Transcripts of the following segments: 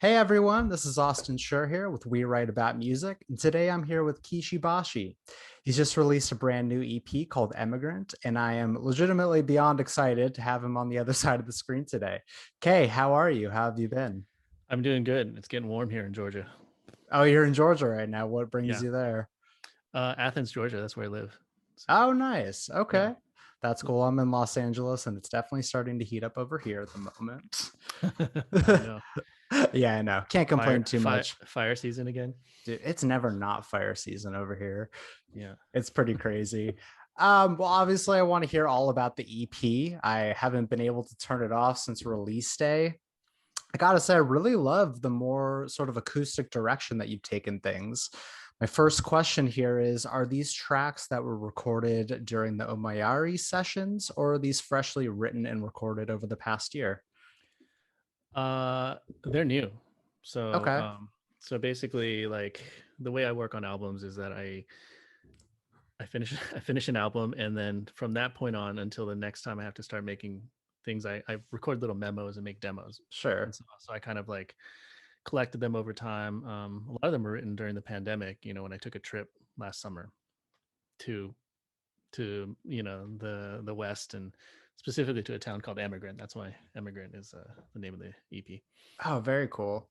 Hey everyone, this is Austin Schur here with We Write About Music, and today I'm here with Kishi Bashi. He's just released a brand new EP called Emigrant, and I am legitimately beyond excited to have him on the other side of the screen today. Kay, how are you? How have you been? I'm doing good. It's getting warm here in Georgia. Oh, you're in Georgia right now. What brings Yeah. you there? Athens, Georgia. That's where I live. So, Oh, nice. yeah. Okay. That's cool. I'm in Los Angeles, and it's definitely starting to heat up over here at the moment. I know. Yeah, I know. Can't Fire, complain too fire, much. fire season again. Dude, it's never not fire season over here. Yeah. It's pretty crazy. Well, obviously, I want to hear all about the EP. I haven't been able to turn it off since release day. I gotta say, I really love the more sort of acoustic direction that you've taken things. My first question here is: are these tracks that were recorded during the Omayari sessions, or are these freshly written and recorded over the past year? They're new. So, Okay. um, so basically, like the way I work on albums is that I finish I finish an album, and then from that point on until the next time I have to start making things, I record little memos and make demos, and Sure. so I kind of like collected them over time. A lot of them were written during the pandemic. When I took a trip last summer to the West, and specifically to a town called Emigrant. That's why Emigrant is the name of the EP. Oh, very cool.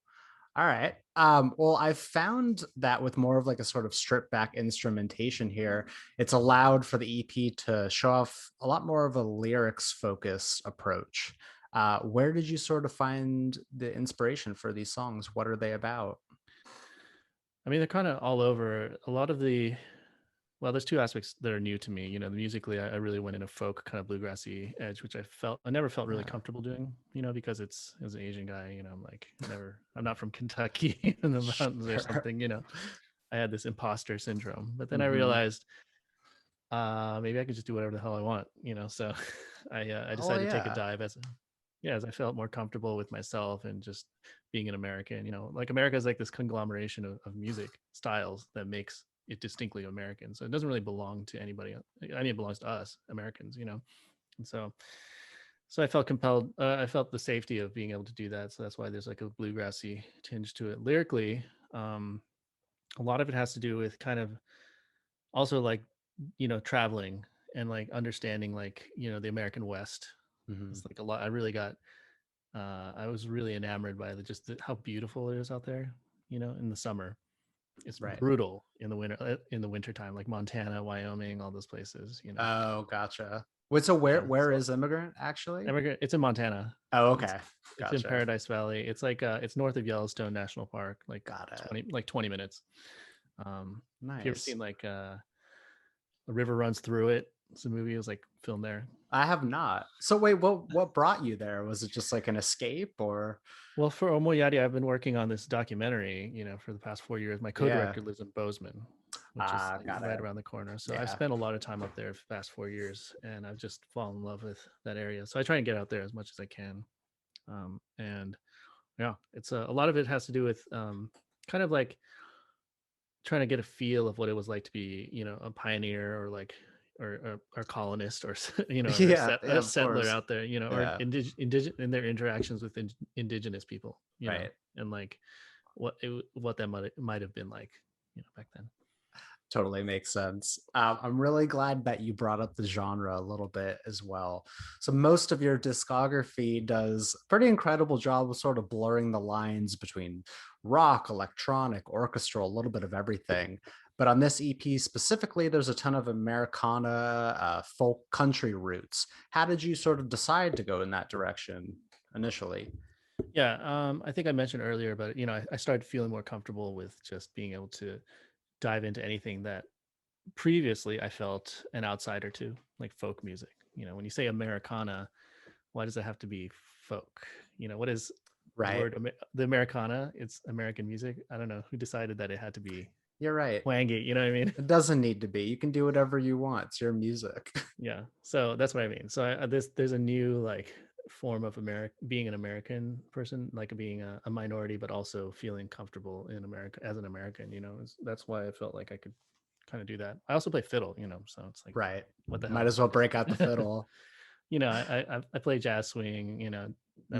All right. Well, I've found that with more of like a sort of stripped back instrumentation here, it's allowed for the EP to show off a lot more of a lyrics focused approach. Where did you sort of find the inspiration for these songs? What are they about? I mean, they're kind of all over. A lot of the well, there's two aspects that are new to me. Musically, I really went in a folk kind of bluegrassy edge, which I never felt really Uh, comfortable doing. Because it's as an Asian guy, I'm like I'm not from Kentucky in the mountains or sure. something. I had this imposter syndrome, but then I Hmm. realized maybe I could just do whatever the hell I want. So I Oh, decided to take a yeah. dive as I felt more comfortable with myself and just being an American. Like America is like this conglomeration of music styles that makes it distinctly American. So it doesn't really belong to anybody else. I mean, it belongs to us Americans. And so I felt compelled. I felt the safety of being able to do that. So that's why there's like a bluegrassy tinge to it. Lyrically, um, a lot of it has to do with kind of also like traveling and like understanding like the American West. Hmm. It's like a lot. I was really enamored by how beautiful it is out there. In the summer, it's Right. brutal in the winter time, like Montana, Wyoming, all those places. Oh, gotcha. Wait, so where Yeah. where So is Immigrant actually? Emigrant, it's in Montana. Oh, It's okay. it's in Gotcha. Paradise Valley. It's like it's north of Yellowstone National Park, like Got it. 20 minutes. Have you ever Nice. seen like a river runs through it? It's a movie. It was like filmed there. I have not. So wait, what brought you there? Was it just like an escape or Well, for Omoiyari, I've been working on this documentary, for the past 4 years. My yeah. co-director lives in Bozeman, which is like Got right it. around the corner. So I've Yeah. spent a lot of time up there for the past 4 years, and I've just fallen in love with that area. So I try and get out there as much as I can. And yeah, it's a lot of it has to do with kind of like trying to get a feel of what it was like to be, a pioneer or like or colonist or or Yeah, yeah, a of settler course. out there, or Yeah, in their interactions with indigenous people, right. and like what that might have been like, back then. Totally makes sense. I'm really glad that you brought up the genre a little bit as well. So most of your discography does a pretty incredible job of sort of blurring the lines between rock, electronic, orchestral, a little bit of everything. But on this EP specifically, there's a ton of Americana, folk country roots. How did you sort of decide to go in that direction initially? Yeah, I think I mentioned earlier, but I started feeling more comfortable with just being able to dive into anything that previously I felt an outsider to, like folk music. When you say Americana, why does it have to be folk? What is the Right. word the Americana? It's American music. I don't know who decided that it had to be You're right. twangy. You know what I mean? It doesn't need to be. You can do whatever you want. It's your music. Yeah. So that's what I mean. So there's a new like form of being an American person, like being a minority, but also feeling comfortable in America as an American. That's why I felt like I could kind of do that. I also play fiddle, so it's like, Right. what the Might hell? as well break out the fiddle. I play jazz swing, and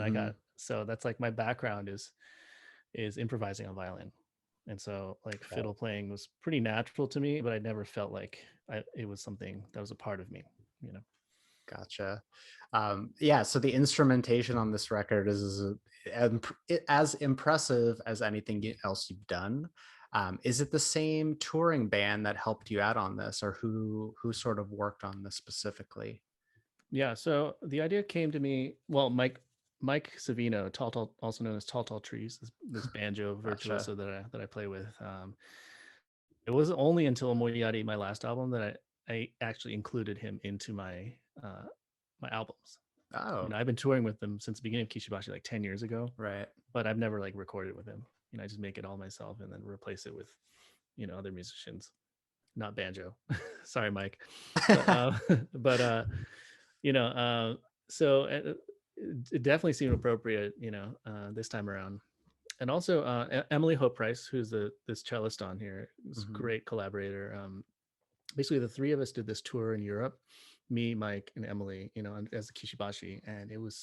I Hmm. got so that's like my background is is improvising on violin. And so like Okay. fiddle playing was pretty natural to me, but I never felt like it was something that was a part of me, you know. Gotcha. Yeah, so the instrumentation on this record as impressive as anything else you've done. Is it the same touring band that helped you out on this, or who sort of worked on this specifically? Yeah, so the idea came to me. Well, Mike Savino, also known as Tall Tall Trees, this banjo Gotcha. virtuoso that I play with. It wasn't only until Omoiyari, my last album, that I actually included him into uh, my albums. You Oh, know, I've been touring with them since the beginning of Kishi Bashi like 10 years ago, right. but I've never like recorded with him. You know, I just make it all myself and then replace it with, you know, other musicians, not banjo. Sorry, Mike. But but you know, so it definitely seemed appropriate, you know, this time around. And also Emily Hope Price, who's this cellist on here, was a Mhm. great collaborator. Basically, the three of us did this tour in Europe, me, Mike, and Emily, you know, as the Kishi Bashi, and it was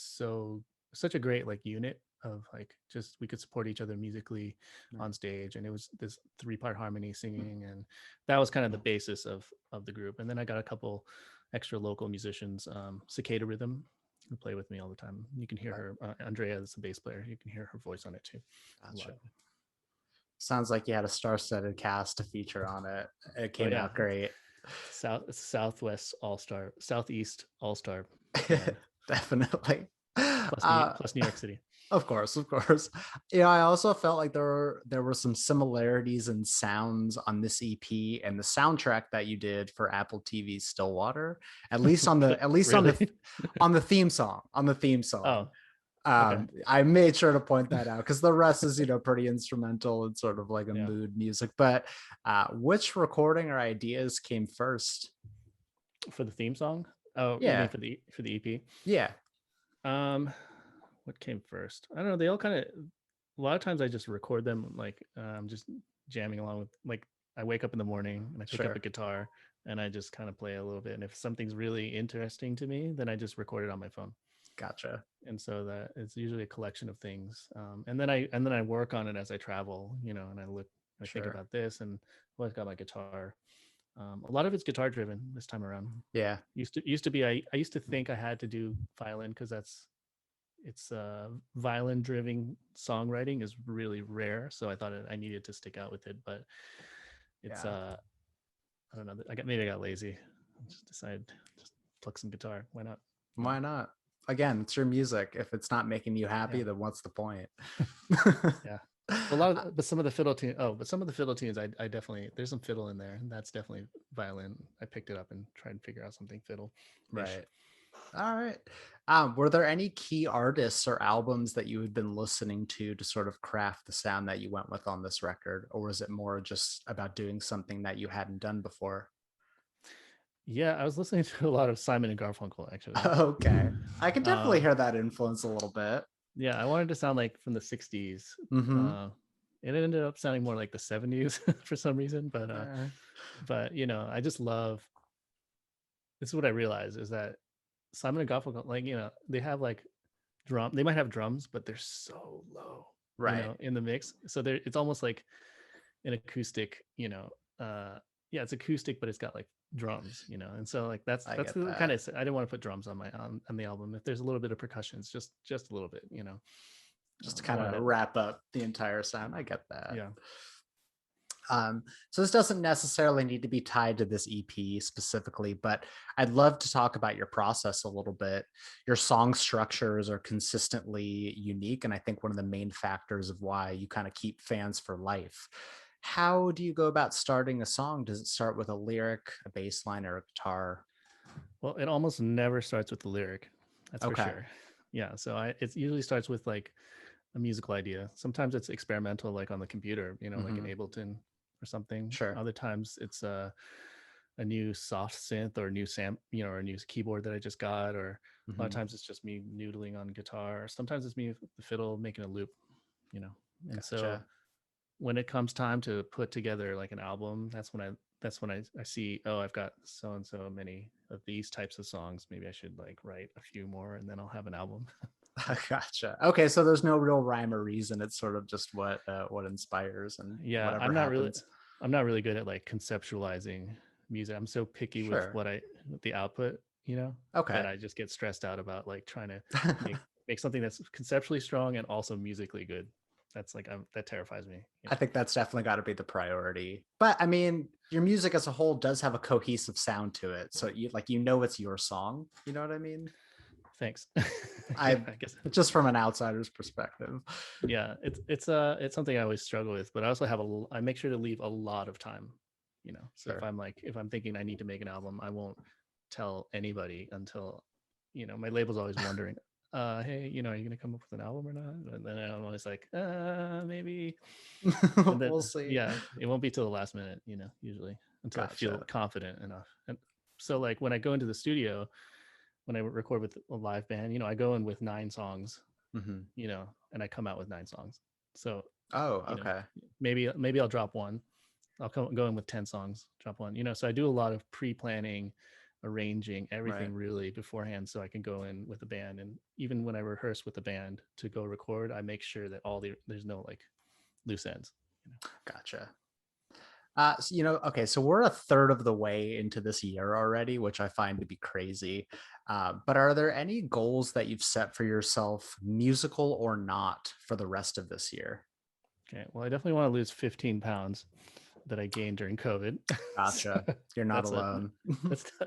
such a great like unit of like just we could support each other musically Right. on stage, and it was this three-part harmony singing, and that was kind of the basis of the group. And then I got a couple extra local musicians, Cicada Rhythm, who play with me all the time. You can hear Right. her, Andrea is the bass player. You can hear her voice on it too, a lot. Gotcha. Sounds like you had a star-studded cast to feature on it. It Oh came yeah, out great. Southwest All Star, Southeast All Star band, Definitely. plus Uh, New York City. of course, of course. Yeah, I also felt like there were some similarities in sounds on this EP and the soundtrack that you did for Apple TV's Stillwater. Really? On the theme song. On the theme Oh, song. okay. I made sure to point that out because the rest is, pretty instrumental and sort of like a Yeah. mood music. But which recording or ideas came first? For the theme song? Oh, you mean Yeah, for the EP? yeah, Um, what came first? I don't know. They all kind of. A lot of times I just record them like just jamming along with like I wake up in the morning and I pick up a sure, guitar and I just kind of play a little bit. And if something's really interesting to me, then I just record it on my phone. gotcha, And so that it's usually a collection of things, and then I work on it as I travel, you know, and I think sure, about this, and well, I've got my guitar. A lot of it's guitar driven this time around. yeah, Used to be I used to think I had to do violin because it's violin driven songwriting is really rare, so I thought I needed to stick out with it, but it's yeah. I don't know, maybe I got lazy, just decided just pluck some guitar, why not, you know. Why not? Again, it's your music. If it's not making you Yeah. happy, then what's the point? Yeah. But some of the fiddle tunes. Oh, but some of the fiddle tunes, I definitely there's some fiddle in there, and that's definitely violin. I picked it up and tried to figure out something fiddle ish. Right. All right. Were there any key artists or albums that you had been listening to sort of craft the sound that you went with on this record, or was it more just about doing something that you hadn't done before? Yeah, I was listening to a lot of Simon and Garfunkel actually. Okay, I can definitely Um, hear that influence a little bit. yeah, I wanted to sound like from the '60s. Mm-hmm. It ended up sounding more like the '70s for some reason, but you know, I just love. This is what I realized is that Simon and Garfunkel, like you know, they have like they might have drums, but they're so low, you Right. know, in the mix. So it's almost like an acoustic, you know, yeah, it's acoustic, but it's got like drums, you know. And so like I that's get the kind that. of I didn't want to put drums on on the album. If there's a little bit of percussion, it's just a little bit, you know. Just to I kind wanted of to, wrap up the entire sound. I get that. yeah. So this doesn't necessarily need to be tied to this EP specifically, but I'd love to talk about your process a little bit. Your song structures are consistently unique, and I think one of the main factors of why you kind of keep fans for life. How do you go about starting a song? Does it start with a lyric, a bass line, or a guitar? Well, it almost never starts with the lyric. That's for Okay, sure. Yeah. So it usually starts with like a musical idea. Sometimes it's experimental, like on the computer, you know, like in mm-hmm. Ableton or something. Sure. Other times it's a new soft synth or a new you know, or a new keyboard that I just got, or a lot of Mm-hmm. times it's just me noodling on guitar. Sometimes it's me with the fiddle making a loop, you know. And so Gotcha. when it comes time to put together like an album, that's when I see, oh, I've got so and so many of these types of songs. Maybe I should like write a few more and then I'll have an album. Gotcha. Okay, so there's no real rhyme or reason. It's sort of just what inspires and Yeah, whatever happens. I'm not really good at like conceptualizing music. I'm so picky Sure. with the output, you know, that Okay. I just get stressed out about like trying to make something that's conceptually strong and also musically good. That's like that terrifies me. I think that's definitely got to be the priority. But I mean, your music as a whole does have a cohesive sound to it. So you know it's your song. You know what I mean? Thanks. Yeah, I I guess. just from an outsider's perspective. Yeah, it's something I always struggle with, but I also I make sure to leave a lot of time, you know. So Sure. if I'm thinking I need to make an album, I won't tell anybody until, you know, my label's always wondering, hey, you know, are you gonna come up with an album or not? And then I'm always like, maybe. And then We'll see. yeah, it won't be till the last minute, you know, usually until I feel Gotcha. confident enough. And so like when I go into the studio, when I record with a live band, you know, I go in with 9 songs, Hmm. you know, and I come out with 9 songs. So, Oh, you know, okay. maybe I'll drop one. Go in with 10 songs, drop one. You know, so I do a lot of pre-planning, arranging Right. everything really beforehand, so I can go in with the band. And even when I rehearse with the band to go record, I make sure that there's no like loose ends. You know? Gotcha. Okay, so we're a third of the way into this year already, which I find to be crazy. But are there any goals that you've set for yourself, musical or not, for the rest of this year? Okay. Well, I definitely want to lose 15 pounds that I gained during COVID. So Gotcha. You're not that's alone.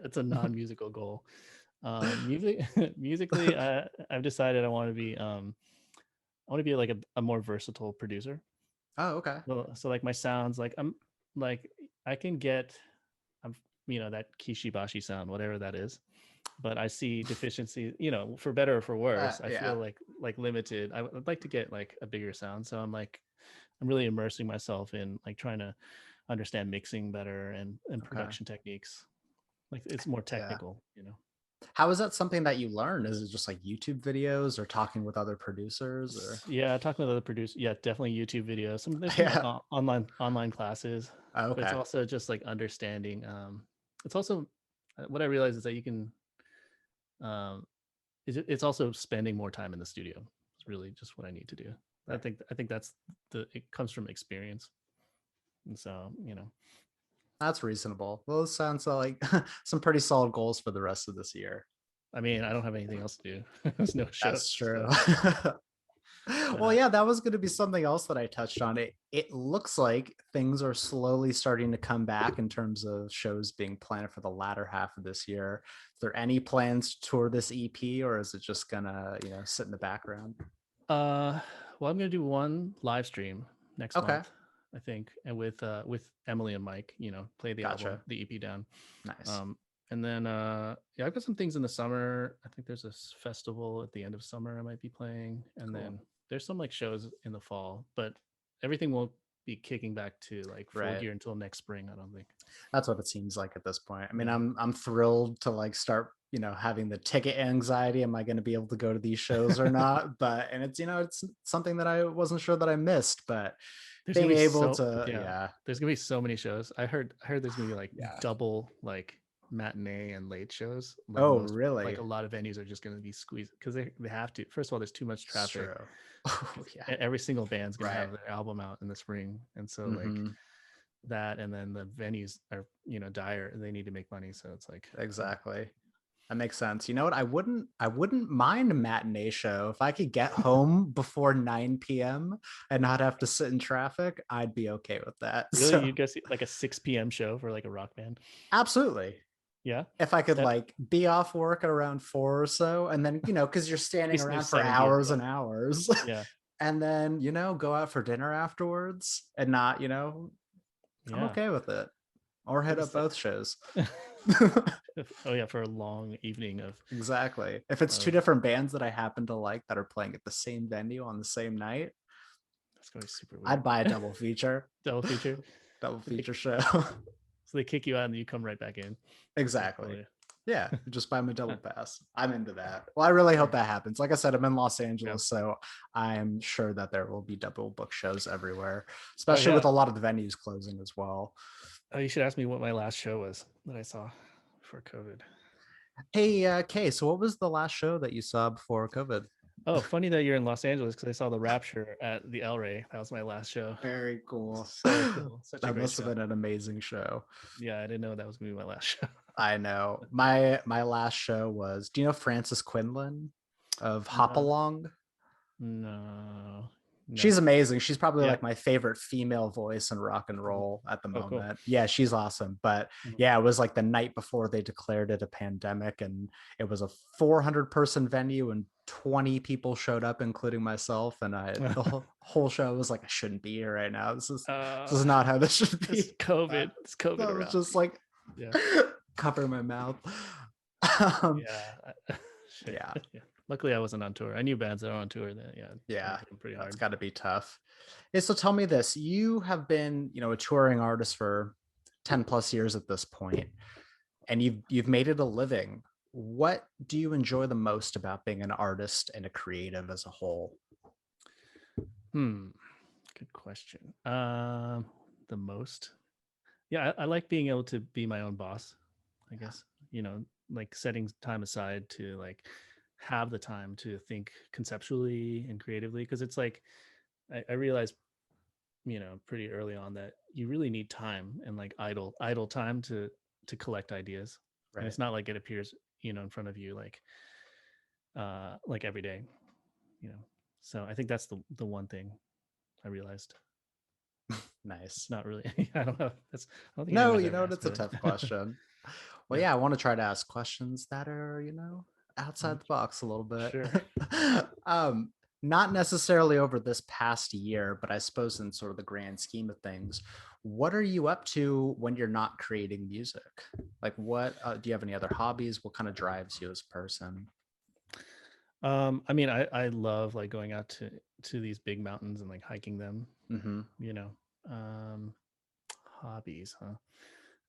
that's a non-musical goal. Musically, I've decided I want to be like a more versatile producer. Oh, okay. So like my sounds, like like I can get, I'm you know, that Kishi Bashi sound, whatever that is. But I see deficiency, you know, for better or for worse. I feel Yeah. like limited. I'd like to get like a bigger sound. So I'm really immersing myself in like trying to understand mixing better and Okay. production techniques. Like it's more Yeah. technical, you know. How is that something that you learned? Is it just like YouTube videos or talking with other producers or? Yeah, talking with other producers. Yeah, definitely YouTube videos. There's some like Yeah. online classes, Oh, but it's okay. also just like understanding. It's also what I realize is that you can. Um, it's also spending more time in the studio. It's really just what I need to do. Right. I think it comes from experience, and so you know. That's reasonable. Well, it sounds like some pretty solid goals for the rest of this year. I mean, I don't have anything else to do. There's no show, That's true. so but Well, yeah, that was going to be something else that I touched on. It looks like things are slowly starting to come back in terms of shows being planned for the latter half of this year. Is there any plans to tour this EP, or is it just gonna, sit in the background? uh, well, I'm gonna do one live stream next Okay, month, I think, and with Emily and Mike, you know, play the album, gotcha. the EP down. Nice. Um, and then yeah, I've got some things in the summer. I think there's this festival at the end of summer I might be playing, and Cool. then there's some like shows in the fall, but everything won't be kicking back to like full Right. gear until next spring, I don't think. That's what it seems like at this point. I mean, Yeah. I'm thrilled to like start, having the ticket anxiety. Am I going to be able to go to these shows or not? But and it's something that I wasn't sure that I missed, but There's gonna being be able so to, yeah. yeah, There's gonna be so many shows. I heard there's gonna be like yeah. double like matinee and late shows. Oh, Like really? a lot of venues are just gonna be squeezed because they have to. First of all, there's too much It's traffic. true. Oh, yeah. Every single band's gonna Right. have their album out in the spring, and so like Hmm. that, and then the venues are, you know, dire and they need to make money. So it's like, you know, Exactly. That makes sense. You know what? I wouldn't mind a matinee show. If I could get home before 9 p.m. and not have to sit in traffic, I'd be okay with that. really, So you guys see like a 6 p.m. show for like a rock band? absolutely. Yeah, If I could that like be off work at around 4 or so, and then, because you're at standing least there's around for 70 of hours you. and hours, Yeah, and then, go out for dinner afterwards and not, I'm yeah. okay with it. Or Like hit a up both shows. oh yeah, for a long evening Exactly. If it's two of different bands that I happen to like that are playing at the same venue on the same night, that's gonna be super weird. I'd buy a double feature. Double feature. Double So they, feature show. so they kick you out and you come right back in. Like, oh Exactly. yeah. Yeah, just buy my double pass. I'm into that. Well, I really hope Yeah. that happens. Like I said, I'm in Los Yeah. Angeles, so I'm sure that there will be double book shows everywhere, Oh especially with yeah. a lot of the venues closing as well. Oh, you should ask me what my last show was that I saw before COVID. Hey, Kay, so what was the last show that you saw before COVID? Oh, funny that you're in Los Angeles because I saw the Rapture at the El Rey. That was my last show. Very cool. So cool. Such a That great must have show. been an amazing show. Yeah, I didn't know that was gonna be my last show. I know. My last show was, do you know Frances Quinlan of No, Hopalong? no, no. She's amazing. She's probably Yeah. like my favorite female voice in rock and Mhm. roll at the Oh, cool. moment. Yeah, she's awesome. But Mhm. yeah, it was like the night before they declared it a pandemic, and it was a 400-person venue, and 20 people showed up, including myself. And the whole show was like, I shouldn't be here right now. This is not how this should It's be. COVID. It's So COVID I was around. just like Yeah. covering my mouth. Um, Yeah. Shit. yeah, Yeah. Luckily, I wasn't on tour. I knew bands that are on tour. That that yeah, hit them pretty that's hard. got to be tough. Hey, so tell me this: you have been, a touring artist for 10 plus years at this point, and you've made it a living. What do you enjoy the most about being an artist and a creative as a whole? Hmm. Good question. The most. Yeah, I like being able to be my own boss. I guess like setting time aside to like have the time to think conceptually and creatively because it's like I realized pretty early on that you really need time and like idle time to collect ideas, and Right. it's not like it appears in front of you like every day, you know. So I think that's the one thing I realized. It's Nice. not really I don't know. I don't think No, anyone's ever asked it's me a tough that. question. Well, Yeah, yeah, I want to try to ask questions that are, outside mm, the box a little bit. sure. um, Not necessarily over this past year, but I suppose in sort of the grand scheme of things, what are you up to when you're not creating music? Like, what do you have any other hobbies? What kind of drives you as a person? I mean, I love like going out to these big mountains and like hiking them. Hmm. You know, um, hobbies, huh?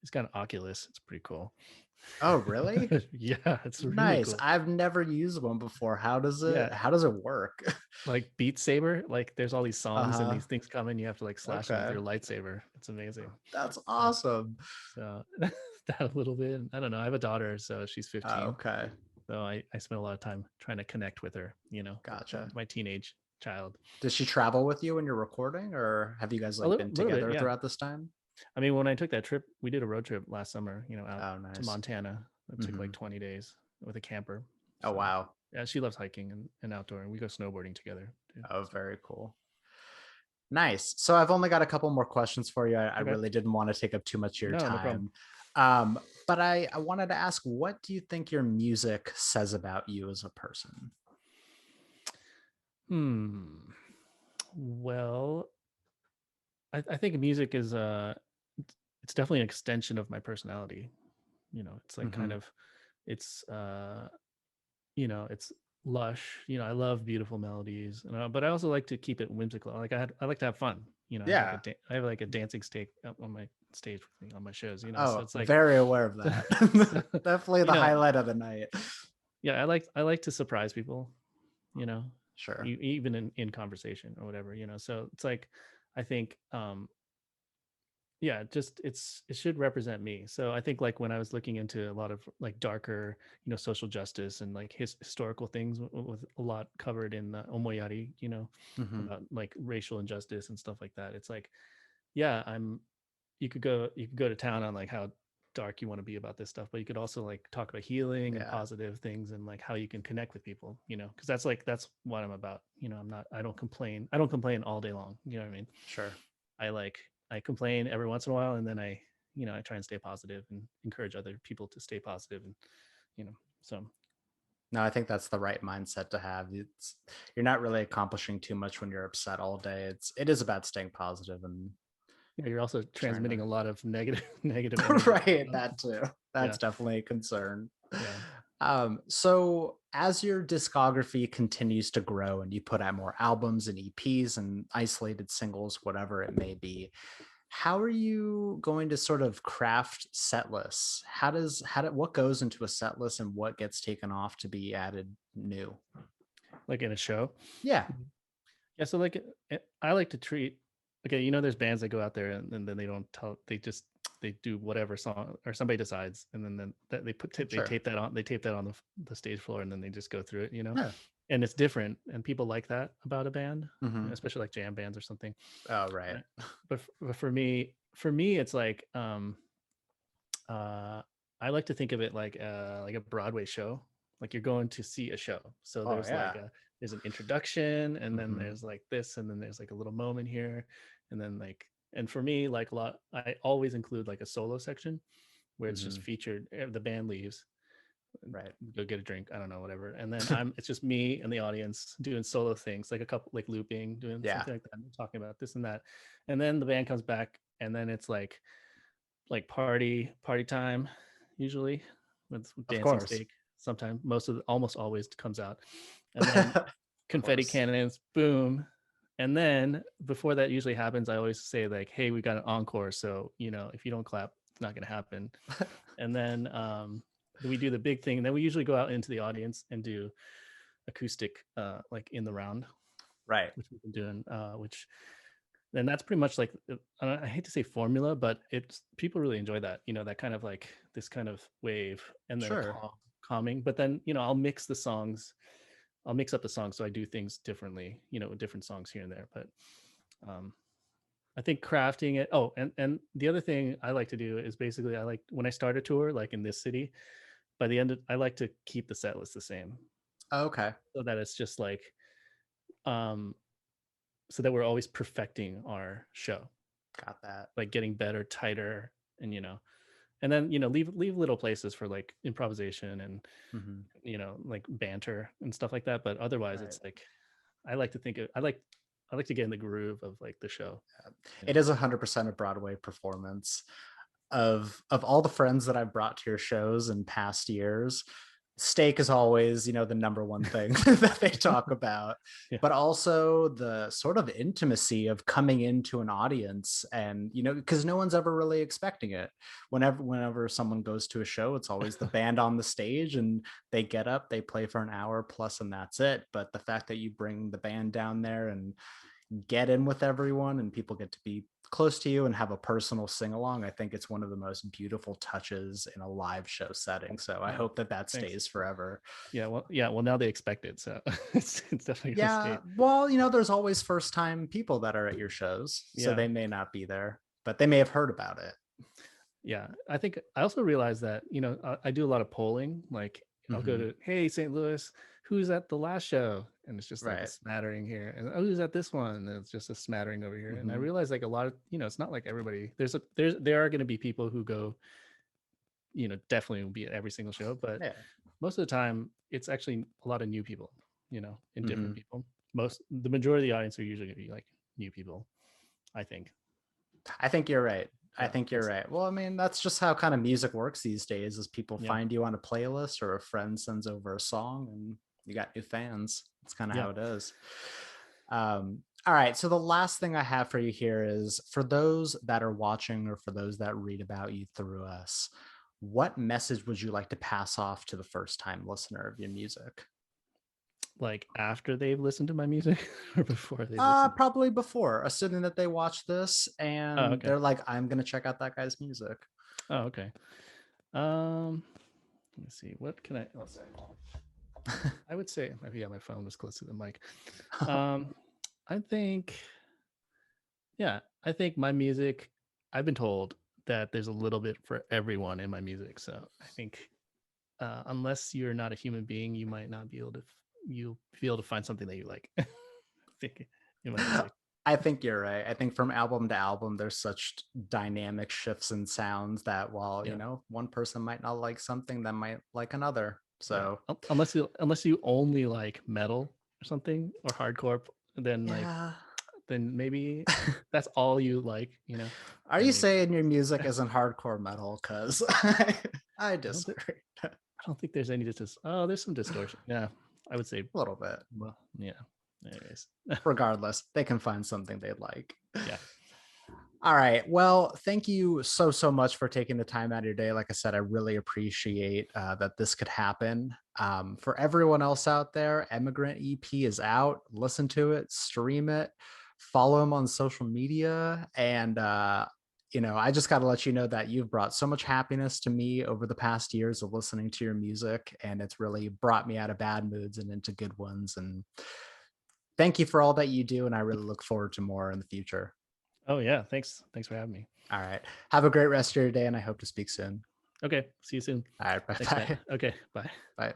It's got an Oculus. It's pretty cool. Oh, really? Yeah, it's really Nice. cool. I've never used one before. Yeah, How does it work? like Beat Saber. Like there's all these songs and Uh-huh. these things come and you have to like slash them with Okay. your lightsaber. It's amazing. That's So awesome. so that a little bit. I don't know. I have a daughter, so she's 15. Okay. So I spend a lot of time trying to connect with her. Gotcha. My teenage child. Does she travel with you when you're recording, or have you guys A like little been little bit, together yeah. throughout this time? I mean, when I took that trip, we did a road trip last summer, out Oh, to nice. Montana. It took like Hmm. 20 days with a camper. Oh, So wow. yeah, she loves hiking and outdoor, and we go snowboarding together too. Oh, So very cool. Nice. So I've only got a couple more questions for you. I okay, really didn't want to take up too much of your no, no problem. time. But I wanted to ask, what do you think your music says about you as a person? Hmm. Well, I think music is it's definitely an extension of my personality. It's like kind Hmm. of it's it's lush. I love beautiful melodies, but I also like to keep it whimsical. I like to have fun. Yeah. I have like a dancing steak up on my stage with me on my shows. So Oh, it's like very aware of so, that. so, Definitely you the know highlight of the night. yeah, I like to surprise people. You know, Sure. even in conversation or whatever. So it's like I think yeah, it should represent me. So I think like when I was looking into a lot of like darker social justice and like historical things with a lot covered in the Omoiyari, Hmm. about like racial injustice and stuff like that. It's like, yeah, you could go to town on like how dark you want to be about this stuff, but you could also like talk about healing and Yeah. positive things and like how you can connect with people, because that's what I'm about. I don't complain all day long. You know what I mean? Sure. I complain every once in a while, and then I try and stay positive and encourage other people to stay positive, and so No, I think that's the right mindset to have. You're not really accomplishing too much when you're upset all day. It is about staying positive and you're also trying transmitting to a lot of negative negative energy. right, that too. Yeah, That's definitely a concern. yeah. So as your discography continues to grow and you put out more albums and EPs and isolated singles, whatever it may be, how are you going to sort of craft set lists? What goes into a set list and what gets taken off to be added new? Like in a show. Yeah, Yeah, so like I like to treat, okay, there's bands that go out there and then they don't tell, they do whatever song or somebody decides, and then that they sure. tape that on the stage floor, and then they just go through it. Yeah. and it's different, and people like that about a band, Hmm. especially like jam bands or something. Oh, right. Right. But for me, it's uh, I like to think of it like a Broadway show. Like you're going to see a show. So Oh, yeah. there's an introduction, and then Hmm. there's like this, and then there's like a little moment here, and then like, and for me, like a lot, I always include like a solo section where it's just Hmm. featured. The band leaves, Right. go get a drink, I don't know, whatever, and then it's just me and the audience doing solo things, like a couple, like looping, doing Yeah, something like that, talking about this and that, and then the band comes back, and then it's like party time, usually with of dancing course. steak. Sometimes, almost always comes out, and then Of confetti course. cannons, boom. And then before that usually happens, I always say like, "Hey, we got an encore, so if you don't clap, it's not going to happen." And then we do the big thing, and then we usually go out into the audience and do acoustic, like in the round, Right. which we've been doing, which and that's pretty much like, I hate to say formula, but it's people really enjoy that, that kind of like this kind of wave, and then a Sure. calming. But then I'll mix the songs, I'll mix up the songs, so I do things differently, with different songs here and there. But um, I think crafting it. Oh, and the other thing I like to do is basically, I like when I start a tour, like in this city, by the end I like to keep the set list the same, Okay. so that it's just like, um, so that we're always perfecting our show, Got that. like getting better, tighter, and and then leave little places for like improvisation and Hmm. like banter and stuff like that. But otherwise, Right. it's like I like to think of I like to get in the groove of like the show. You It know, is 100% a Broadway performance. Of all the friends that I've brought to your shows in past years, steak is always, the number one thing that they talk about, yeah, but also the sort of intimacy of coming into an audience, and because no one's ever really expecting it. Whenever someone goes to a show, it's always the band on the stage, and they get up, they play for an hour plus, and that's it. But the fact that you bring the band down there and get in with everyone, and people get to be close to you and have a personal sing along, I think it's one of the most beautiful touches in a live show setting. So I yeah. hope that that Thanks. stays forever. Yeah. Well, now they expect it, so it's definitely gonna Yeah, stay. well, there's always first time people that are at your shows, so Yeah, they may not be there, but they may have heard about it. yeah. I think I also realized that I do a lot of polling. Like I'll go Hmm. to, hey, St. Louis, who's at the last show, and it's just like a Right. smattering here, and oh, who's at this one, and it's just a smattering over here. And I Hmm. realized like a lot of, it's not like everybody. There are going to be people who go, definitely will be at every single show, but Yeah. most of the time it's actually a lot of new people, and different Hmm. people. The majority of the audience are usually going to be like new people, I think. I think you're right. I Yeah, think you're right. Well, I mean, that's just how kind of music works these days, is people yeah, find you on a playlist, or a friend sends over a song, and you got new fans. That's kind of yeah. how it is. All right. So the last thing I have for you here is, for those that are watching, or for those that read about you through us, what message would you like to pass off to the first time listener of your music? Like after they've listened to my music or before they've listened. Probably before, assuming that they watch this Oh, and okay. they're like, I'm gonna check out that guy's music. Oh, okay. Let me see. What can I? Let's say. I would say, yeah, my phone was close to the mic. Um, I think, yeah, I think my music. I've been told that there's a little bit for everyone in my music, so I think, unless you're not a human being, you might not be able to. You'll be able to find something that you like. I think in my music. I think you're right. I think from album to album, there's such dynamic shifts in sounds that, while, Yeah, one person might not like something, that might like another. yeah. So, Unless you only like metal or something, or hardcore, then like yeah. then maybe that's all you like, Are then you maybe. saying your music isn't hardcore metal? Because I I don't think disagree. A I don't think there's any oh, there's some distortion. Yeah, I would say. little bit. Well, yeah. Anyways, Regardless, they can find something they like. yeah, All right. Well, thank you so, so much for taking the time out of your day. Like I said, I really appreciate that this could happen. For everyone else out there, Emigrant EP is out. Listen to it, stream it, follow him on social media. And I just got to let you know that you've brought so much happiness to me over the past years of listening to your music, and it's really brought me out of bad moods and into good ones. And thank you for all that you do. And I really look forward to more in the future. Oh yeah, thanks for having me. All right. Have a great rest of your day, and I hope to speak soon. Okay, see you soon. All right. Bye Thanks, Matt. bye. Okay, bye. Bye.